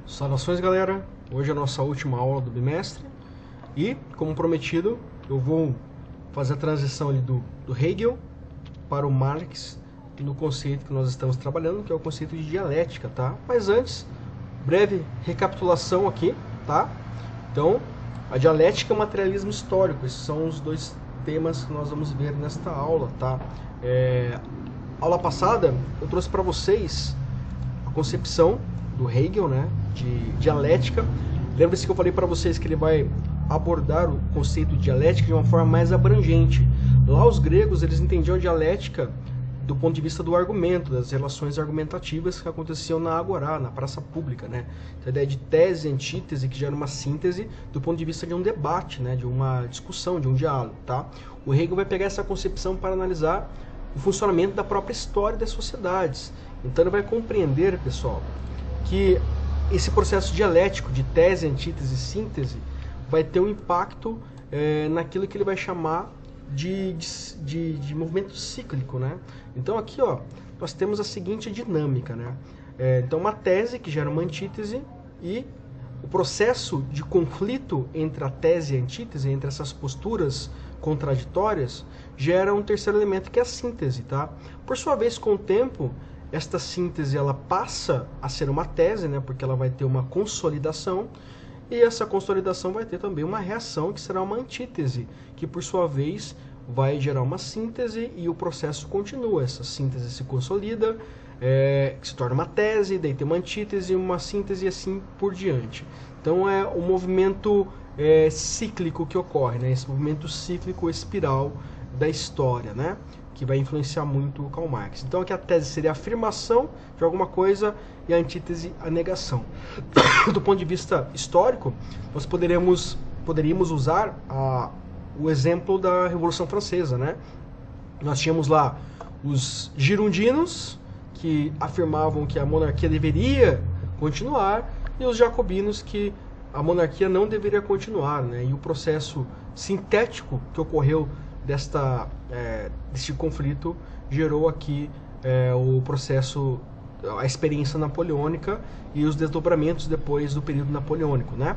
Saudações, galera! Hoje é a nossa última aula do bimestre e, como prometido, eu vou fazer a transição ali do Hegel para o Marx no conceito que nós estamos trabalhando, que é o conceito de dialética, tá? Mas antes, breve recapitulação aqui, tá? Então, a dialética e o materialismo histórico, esses são os dois temas que nós vamos ver nesta aula, tá? Aula passada, eu trouxe para vocês a concepção do Hegel, né, de dialética. Lembre-se que eu falei para vocês que ele vai abordar o conceito de dialética de uma forma mais abrangente. Lá os gregos, eles entendiam a dialética do ponto de vista do argumento, das relações argumentativas que aconteciam na agorá, na praça pública, né? Então, a ideia de tese e antítese, que gera uma síntese do ponto de vista de um debate, né, de uma discussão, de um diálogo, tá? O Hegel vai pegar essa concepção para analisar o funcionamento da própria história das sociedades. Então ele vai compreender, pessoal, que esse processo dialético de tese, antítese e síntese vai ter um impacto naquilo que ele vai chamar de movimento cíclico, né? Então aqui, ó, nós temos a seguinte dinâmica, né? Então uma tese que gera uma antítese e o processo de conflito entre a tese e a antítese, entre essas posturas contraditórias, gera um terceiro elemento que é a síntese, tá? Por sua vez, com o tempo, esta síntese ela passa a ser uma tese, né, porque ela vai ter uma consolidação, e essa consolidação vai ter também uma reação, que será uma antítese, que por sua vez vai gerar uma síntese e o processo continua. Essa síntese se consolida, se torna uma tese, daí tem uma antítese, uma síntese e assim por diante. Então é um movimento cíclico que ocorre, né, esse movimento cíclico espiral da história, né, que vai influenciar muito o Karl Marx. Então aqui a tese seria a afirmação de alguma coisa e a antítese a negação. Do ponto de vista histórico, nós poderíamos usar o exemplo da Revolução Francesa, né? Nós tínhamos lá os girondinos, que afirmavam que a monarquia deveria continuar, e os jacobinos, que a monarquia não deveria continuar, né? E o processo sintético que ocorreu deste conflito gerou aqui o processo, a experiência napoleônica e os desdobramentos depois do período napoleônico, né?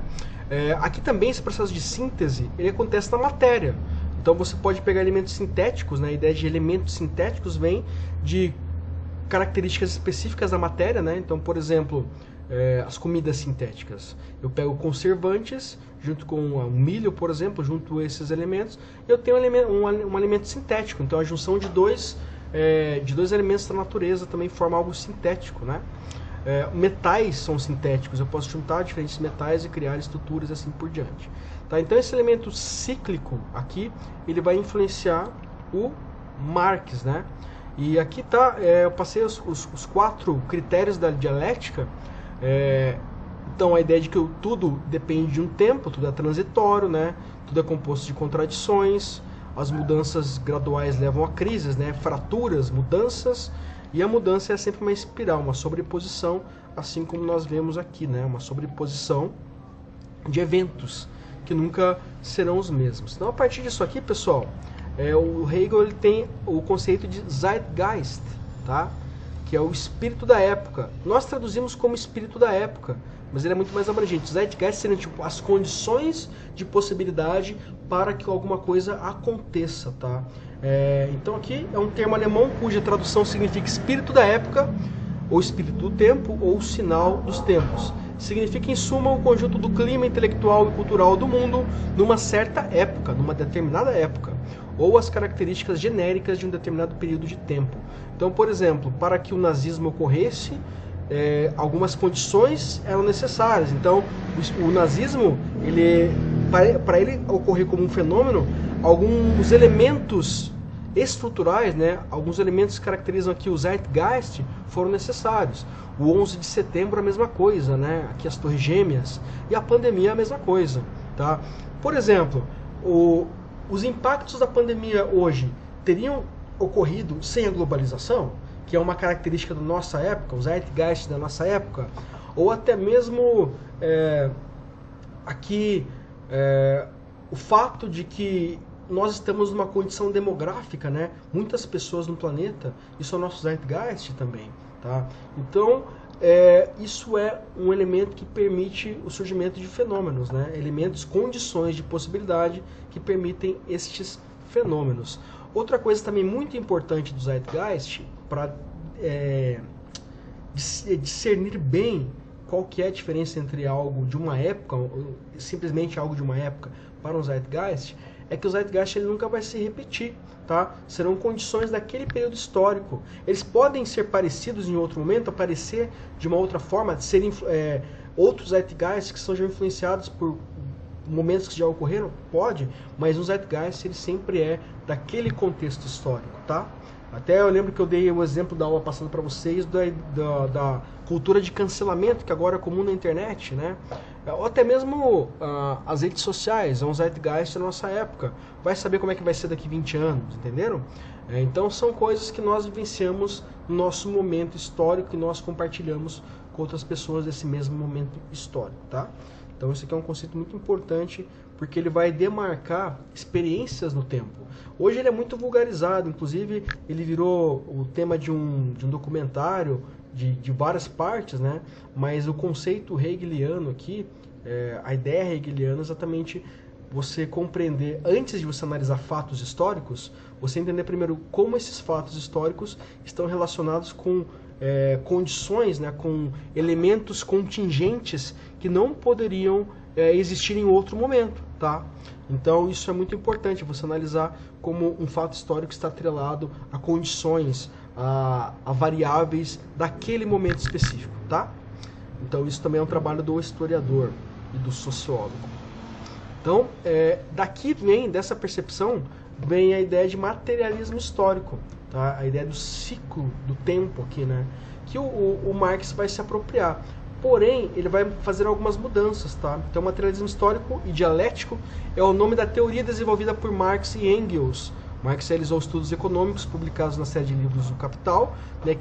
Aqui também esse processo de síntese ele acontece na matéria. Então você pode pegar elementos sintéticos, né? A ideia de elementos sintéticos vem de características específicas da matéria, né? Então, por exemplo, as comidas sintéticas. Eu pego conservantes, junto com o milho, por exemplo, junto a esses elementos, eu tenho um alimento sintético. Então a junção de dois elementos da natureza também forma algo sintético, né? Metais são sintéticos, eu posso juntar diferentes metais e criar estruturas e assim por diante. Tá? Então esse elemento cíclico aqui, ele vai influenciar o Marx, né? E aqui tá, eu passei os 4 critérios da dialética. Então a ideia de que tudo depende de um tempo, tudo é transitório, né? Tudo é composto de contradições, as mudanças graduais levam a crises, né? Fraturas, mudanças, e a mudança é sempre uma espiral, uma sobreposição, assim como nós vemos aqui, né? Uma sobreposição de eventos que nunca serão os mesmos. Então a partir disso aqui, pessoal, o Hegel ele tem o conceito de Zeitgeist, tá? Que é o espírito da época. Nós traduzimos como espírito da época, mas ele é muito mais abrangente. Zeitgeist seriam tipo as condições de possibilidade para que alguma coisa aconteça, tá? Então aqui é um termo alemão cuja tradução significa espírito da época, ou espírito do tempo, ou sinal dos tempos. Significa, em suma, o conjunto do clima intelectual e cultural do mundo numa certa época, numa determinada época, ou as características genéricas de um determinado período de tempo. Então, por exemplo, para que o nazismo ocorresse, algumas condições eram necessárias. Então, o nazismo, para ele ocorrer como um fenômeno, alguns elementos estruturais, né, alguns elementos que caracterizam aqui o Zeitgeist foram necessários. O 11 de setembro a mesma coisa, né, aqui as Torres Gêmeas, e a pandemia a mesma coisa, tá? Por exemplo, os impactos da pandemia hoje teriam ocorrido sem a globalização, que é uma característica da nossa época, o Zeitgeist da nossa época, ou até mesmo aqui o fato de que nós estamos numa condição demográfica, né? Muitas pessoas no planeta, isso é o nosso Zeitgeist também, tá? Então, isso é um elemento que permite o surgimento de fenômenos, né? Elementos, condições de possibilidade que permitem estes fenômenos. Outra coisa também muito importante do Zeitgeist, para discernir bem qual que é a diferença entre algo de uma época, simplesmente algo de uma época, para um Zeitgeist, é que o Zeitgeist ele nunca vai se repetir, tá? Serão condições daquele período histórico. Eles podem ser parecidos em outro momento, aparecer de uma outra forma, serem outros Zeitgeists que sejam influenciados por momentos que já ocorreram? Pode, mas o Zeitgeist ele sempre é daquele contexto histórico, tá? Até eu lembro que eu dei o exemplo da aula passada para vocês da cultura de cancelamento, que agora é comum na internet, né? Ou até mesmo as redes sociais, é um Zeitgeist da nossa época. Vai saber como é que vai ser daqui 20 anos, entenderam? Então são coisas que nós vivenciamos no nosso momento histórico e nós compartilhamos com outras pessoas desse mesmo momento histórico, tá? Então isso aqui é um conceito muito importante, porque ele vai demarcar experiências no tempo. Hoje ele é muito vulgarizado, inclusive ele virou o tema de um documentário de várias partes, né? Mas o conceito hegeliano aqui, a ideia hegeliana é exatamente você compreender, antes de você analisar fatos históricos, você entender primeiro como esses fatos históricos estão relacionados com condições, né, com elementos contingentes que não poderiam existir em outro momento, tá? Então isso é muito importante, você analisar como um fato histórico está atrelado a condições, a variáveis daquele momento específico, tá? Então isso também é um trabalho do historiador e do sociólogo. Então, daqui dessa percepção, vem a ideia de materialismo histórico, tá? A ideia do ciclo do tempo aqui, né? Que o Marx vai se apropriar. Porém, ele vai fazer algumas mudanças, tá? Então, materialismo histórico e dialético é o nome da teoria desenvolvida por Marx e Engels. Marx realizou estudos econômicos publicados na série de livros O Capital, né,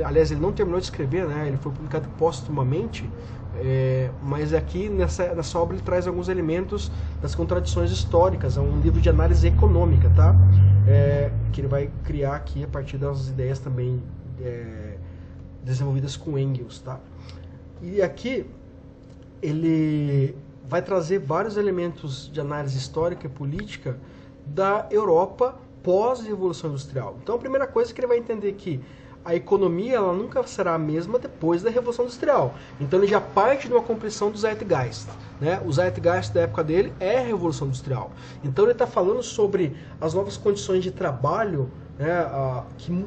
aliás, ele não terminou de escrever, né? Ele foi publicado póstumamente. Mas aqui nessa obra ele traz alguns elementos das contradições históricas. É um livro de análise econômica, tá? Que ele vai criar aqui a partir das ideias também desenvolvidas com Engels, tá? E aqui ele vai trazer vários elementos de análise histórica e política da Europa pós-Revolução Industrial. Então a primeira coisa é que ele vai entender que a economia ela nunca será a mesma depois da Revolução Industrial. Então ele já parte de uma compreensão do Zeitgeist, né? O Zeitgeist da época dele é a Revolução Industrial. Então ele está falando sobre as novas condições de trabalho, né,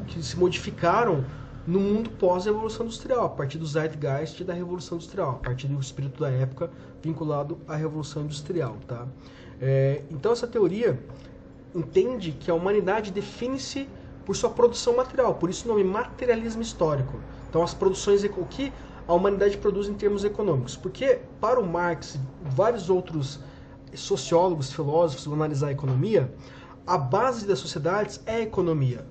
que se modificaram no mundo pós-Revolução Industrial, a partir do Zeitgeist da Revolução Industrial, a partir do espírito da época vinculado à Revolução Industrial, tá? Então essa teoria entende que a humanidade define-se por sua produção material, por isso o nome materialismo histórico. Então as produções, o que a humanidade produz em termos econômicos. Porque para o Marx e vários outros sociólogos, filósofos vão analisar a economia, a base das sociedades é a economia.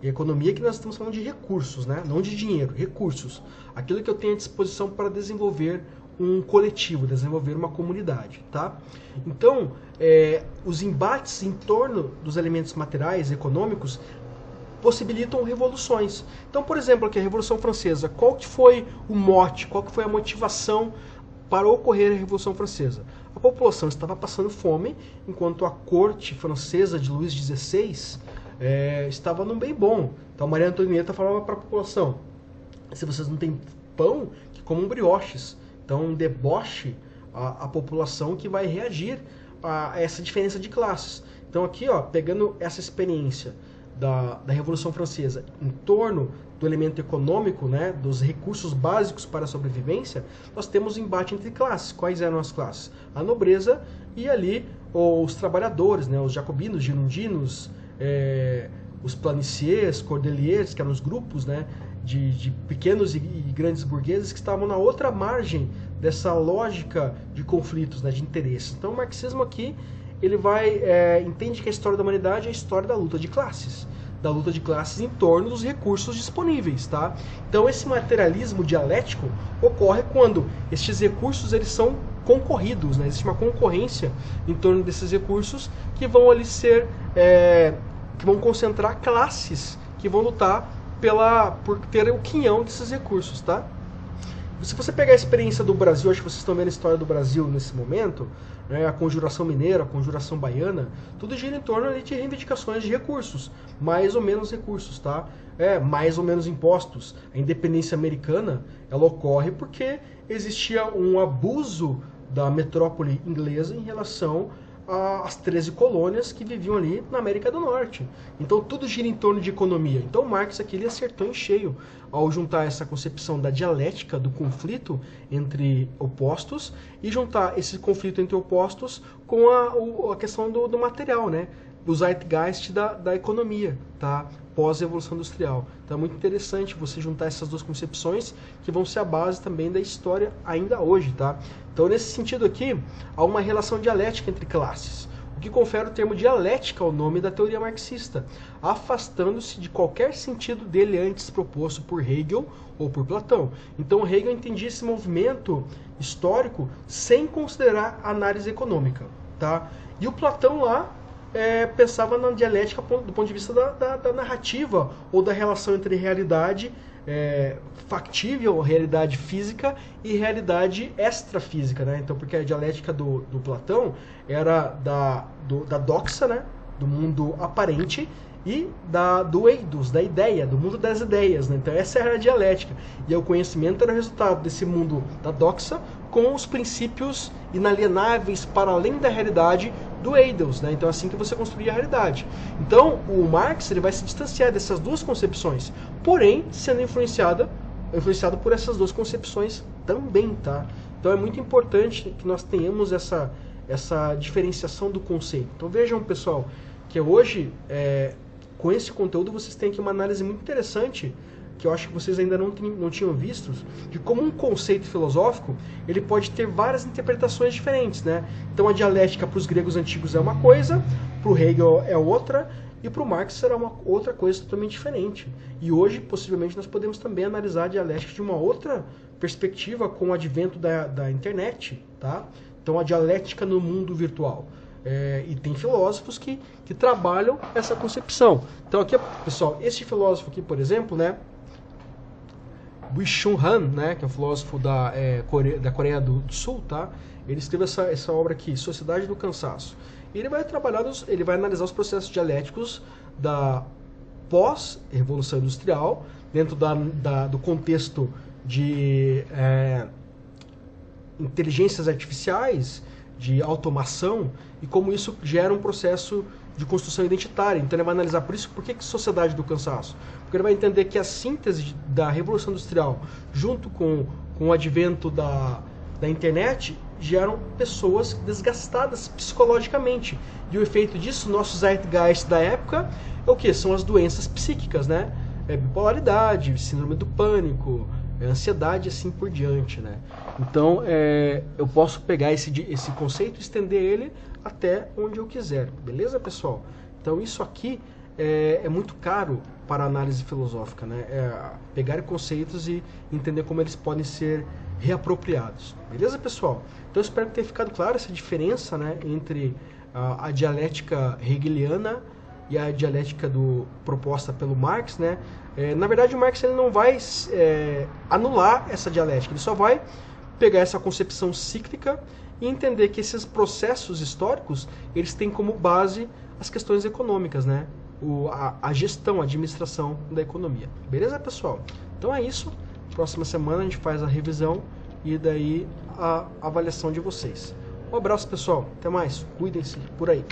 E a economia que nós estamos falando de recursos, né? Não de dinheiro, recursos. Aquilo que eu tenho à disposição para desenvolver um coletivo, desenvolver uma comunidade, tá? Então, os embates em torno dos elementos materiais, econômicos, possibilitam revoluções. Então, por exemplo, aqui a Revolução Francesa, qual que foi o mote, qual que foi a motivação para ocorrer a Revolução Francesa? A população estava passando fome, enquanto a corte francesa de Luís XVI estava num bem bom. Então, Maria Antonieta falava para a população, se vocês não têm pão, que comam brioches. Então, um deboche a população que vai reagir a essa diferença de classes. Então, aqui, ó, pegando essa experiência da Revolução Francesa em torno do elemento econômico, né, dos recursos básicos para a sobrevivência, nós temos um embate entre classes. Quais eram as classes? A nobreza e ali os trabalhadores, né, os jacobinos, girondinos, os planiciers, cordeliers, que eram os grupos, né, de pequenos e grandes burgueses que estavam na outra margem dessa lógica de conflitos, né, de interesses. Então o marxismo aqui ele entende que a história da humanidade é a história da luta de classes em torno dos recursos disponíveis, tá? Então esse materialismo dialético ocorre quando estes recursos eles são concorridos, né? Existe uma concorrência em torno desses recursos que vão ali que vão concentrar classes que vão lutar por ter o quinhão desses recursos, tá? Se você pegar a experiência do Brasil, acho que vocês estão vendo a história do Brasil nesse momento, né, a conjuração mineira, a conjuração baiana, tudo gira em torno ali de reivindicações de recursos, mais ou menos recursos, tá? Mais ou menos impostos. A independência americana, ela ocorre porque existia um abuso da metrópole inglesa em relação às 13 colônias que viviam ali na América do Norte. Então tudo gira em torno de economia. Então Marx aqui ele acertou em cheio ao juntar essa concepção da dialética, do conflito entre opostos, e juntar esse conflito entre opostos com a questão do material, né? O zeitgeist da economia, tá? Pós-revolução industrial. Então é muito interessante você juntar essas duas concepções que vão ser a base também da história ainda hoje, tá? Então nesse sentido aqui, há uma relação dialética entre classes, o que confere o termo dialética ao nome da teoria marxista, afastando-se de qualquer sentido dele antes proposto por Hegel ou por Platão. Então Hegel entendia esse movimento histórico sem considerar a análise econômica, tá? E o Platão lá pensava na dialética do ponto de vista da narrativa ou da relação entre realidade factível, realidade física e realidade extrafísica, né? Então, porque a dialética do Platão era da doxa, né? Do mundo aparente, e do eidos, da ideia, do mundo das ideias, né? Então essa era a dialética, e o conhecimento era o resultado desse mundo da doxa com os princípios inalienáveis para além da realidade do eidos, né? Então é assim que você construía a realidade. Então o Marx ele vai se distanciar dessas duas concepções, porém sendo influenciado por essas duas concepções também, tá? Então é muito importante que nós tenhamos essa diferenciação do conceito. Então vejam, pessoal, que hoje com esse conteúdo vocês têm aqui uma análise muito interessante, que eu acho que vocês ainda não tinham visto, de como um conceito filosófico ele pode ter várias interpretações diferentes, né? Então a dialética para os gregos antigos é uma coisa, para o Hegel é outra, e para o Marx será uma outra coisa totalmente diferente. E hoje, possivelmente, nós podemos também analisar a dialética de uma outra perspectiva com o advento da internet, tá? Então a dialética no mundo virtual. E tem filósofos que trabalham essa concepção. Então aqui, pessoal, esse filósofo aqui, por exemplo, né, Byung-Chul Han, né, que é um filósofo da Coreia do Sul, tá? Ele escreveu essa obra aqui, Sociedade do Cansaço. E ele vai analisar os processos dialéticos da pós-revolução industrial, dentro do contexto de inteligências artificiais, de automação, e como isso gera um processo de construção identitária. Então ele vai analisar por que sociedade do cansaço? Porque ele vai entender que a síntese da Revolução Industrial, junto com o advento da internet, geram pessoas desgastadas psicologicamente. E o efeito disso, nosso zeitgeist da época, é o que? São as doenças psíquicas, né? Bipolaridade, síndrome do pânico, ansiedade e assim por diante, né? Então, eu posso pegar esse conceito e estender ele até onde eu quiser, beleza, pessoal? Então, isso aqui é muito caro para a análise filosófica, né? Pegar conceitos e entender como eles podem ser reapropriados, beleza, pessoal? Então, eu espero que tenha ficado claro essa diferença, né, entre a dialética hegeliana e a dialética proposta pelo Marx, né? Na verdade, o Marx ele não vai anular essa dialética, ele só vai pegar essa concepção cíclica e entender que esses processos históricos eles têm como base as questões econômicas, né? A gestão, a administração da economia. Beleza, pessoal? Então é isso. Próxima semana a gente faz a revisão e daí a avaliação de vocês. Um abraço, pessoal. Até mais. Cuidem-se por aí.